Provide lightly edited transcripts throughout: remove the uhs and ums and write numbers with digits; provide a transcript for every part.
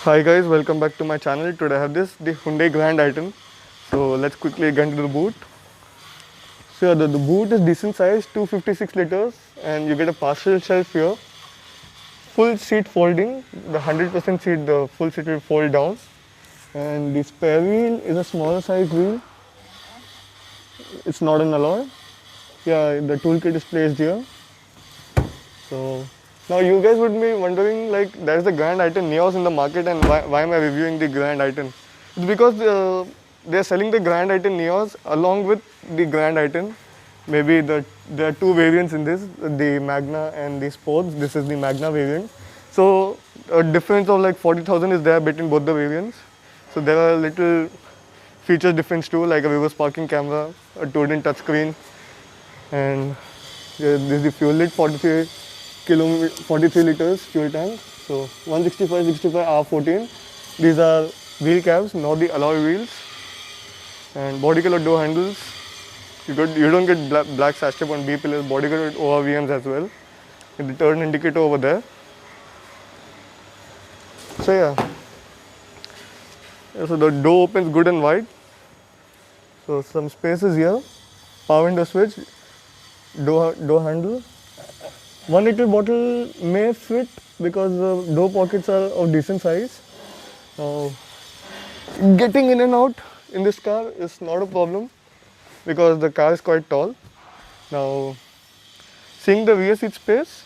Hi guys, welcome back to my channel. Today I have the Hyundai Grand i10. So let's quickly get into the boot. So yeah, the boot is decent size, 256 liters, and you get a partial shelf here. Full seat folding, the 100% seat, the full seat will fold down. And the spare wheel is a smaller size wheel. It's not an alloy. Yeah, the toolkit is placed here. So now you guys would be wondering, like, there's the Grand i10 Neos in the market, and why am I reviewing the Grand i10? It's because they're selling the Grand i10 Neos along with the Grand i10. Maybe there are two variants in this, the Magna and the Sports. This is the Magna variant. So a difference of like 40,000 is there between both the variants. So there are little feature difference too, like a reverse parking camera, a 2D touchscreen, and this is the fuel lid, 43 liters fuel tank. So 165, 65, R14. These are wheel cabs, not the alloy wheels. And body color door handles. You don't get black sash tape on B pillars, body color ORVMs as well. With the turn indicator over there. So yeah. So the door opens good and wide. So some spaces here. Power window switch. Door handle. 1 liter bottle may fit because the door pockets are of decent size. Getting in and out in this car is not a problem because the car is quite tall. Now, seeing the rear seat space,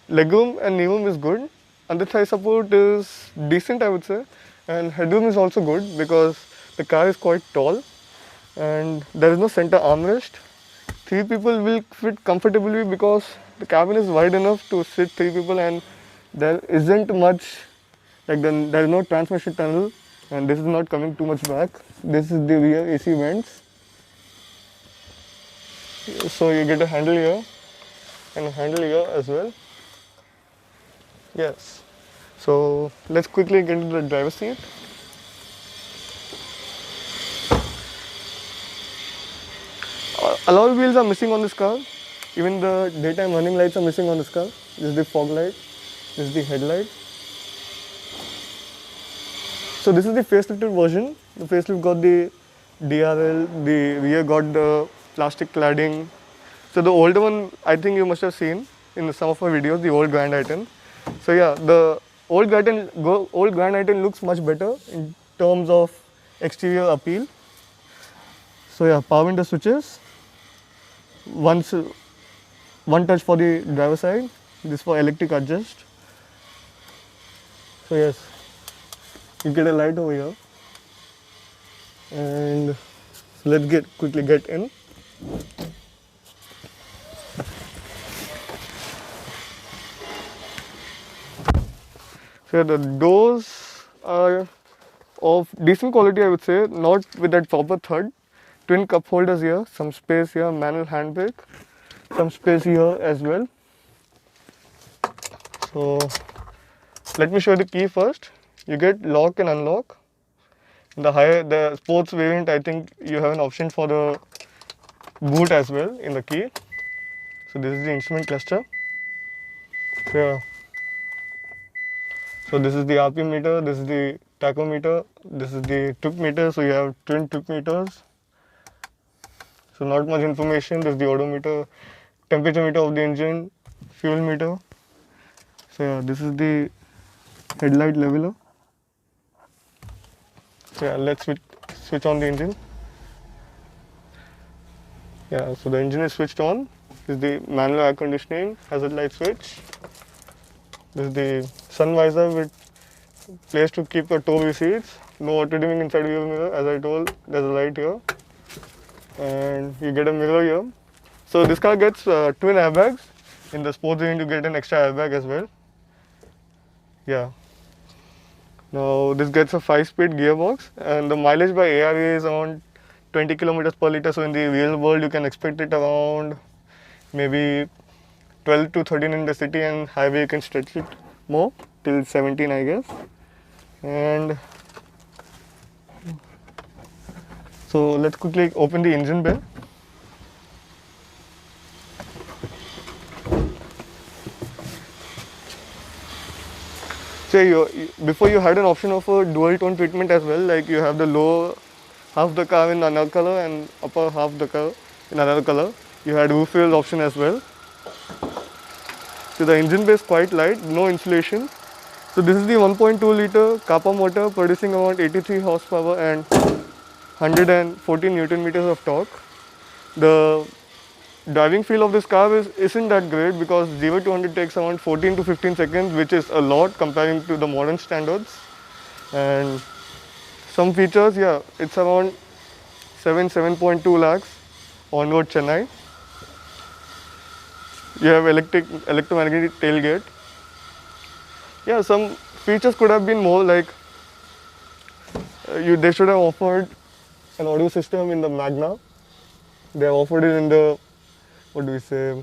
legroom and kneeroom is good. Under thigh support is decent, I would say, and headroom is also good because the car is quite tall and there is no center armrest. 3 people will fit comfortably because the cabin is wide enough to sit 3 people, and there isn't much, like there is no transmission tunnel, and this is not coming too much back. This is the rear AC vents. So you get a handle here and a handle here as well. Yes. So let's quickly get into the driver's seat. Alloy wheels are missing on this car. Even the daytime running lights are missing on this car. This is the fog light. This is the headlight. So this is the facelifted version. The facelift got the DRL, the rear got the plastic cladding. So the older one, I think you must have seen in some of my videos, the old Grand i10. So yeah, the old Grand i10 looks much better in terms of exterior appeal. So yeah, power window switches. One touch for the driver side. This for electric adjust. So yes, you get a light over here. And let's quickly get in. So the doors are of decent quality, I would say, not with that proper third. Twin cup holders here, some space here, manual handbrake, some space here as well. So let me show you the key first. You get lock and unlock. The sports variant, I think you have an option for the boot as well in the key. So this is the instrument cluster. Yeah. So this is the RPM meter, this is the tachometer, this is the trip meter. So you have twin trip meters. So not much information. This is the odometer, temperature meter of the engine, fuel meter. So yeah, this is the headlight leveler. So yeah, let's switch on the engine. Yeah, so the engine is switched on. This is the manual air conditioning, hazard light switch. This is the sun visor with place to keep your tow receipts. No auto dimming inside your mirror. As I told, there's a light here. And you get a mirror here. So this car gets twin airbags. In the sports variant, you get an extra airbag as well. Yeah. Now this gets a 5-speed gearbox, and the mileage by ARA is around 20 kilometers per liter. So in the real world, you can expect it around maybe 12 to 13 in the city, and highway you can stretch it more till 17, I guess. And so let's quickly open the engine bay. say before you had an option of a dual tone treatment as well, like you have the lower half the car in another color and upper half the car in another color. You had roof rail option as well. So the engine base quite light, no insulation. So this is the 1.2 liter Kappa motor producing around 83 horsepower and 114 Newton meters of torque. The driving feel of this car isn't that great because 0 to 100 takes around 14 to 15 seconds, which is a lot comparing to the modern standards. And some features, yeah, it's around 7.2 lakhs on road Chennai. You have electromagnetic tailgate. Yeah, some features could have been more, like they should have offered an audio system in the Magna. They have offered it in the, what do we say,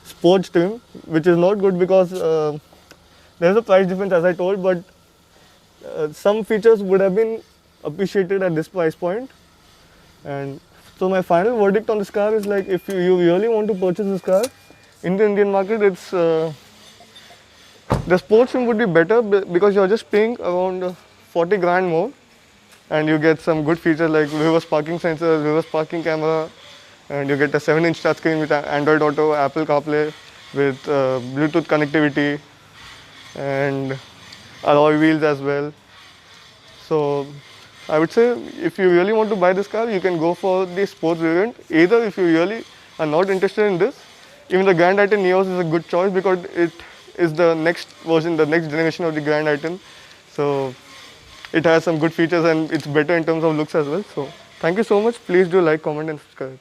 sports trim, which is not good because there's a price difference as I told, but some features would have been appreciated at this price point. And so my final verdict on this car is, like, if you really want to purchase this car in the Indian market, it's the sports trim would be better because you're just paying around 40 grand more, and you get some good features like reverse parking sensors, reverse parking camera, and you get a 7-inch touchscreen with Android Auto, Apple CarPlay, with Bluetooth connectivity, and alloy wheels as well. So I would say if you really want to buy this car, you can go for the sports variant. Either if you really are not interested in this, even the Grand i10 Neos is a good choice because it is the next version, the next generation of the Grand i10. So it has some good features and it's better in terms of looks as well. So thank you so much. Please do like, comment and subscribe.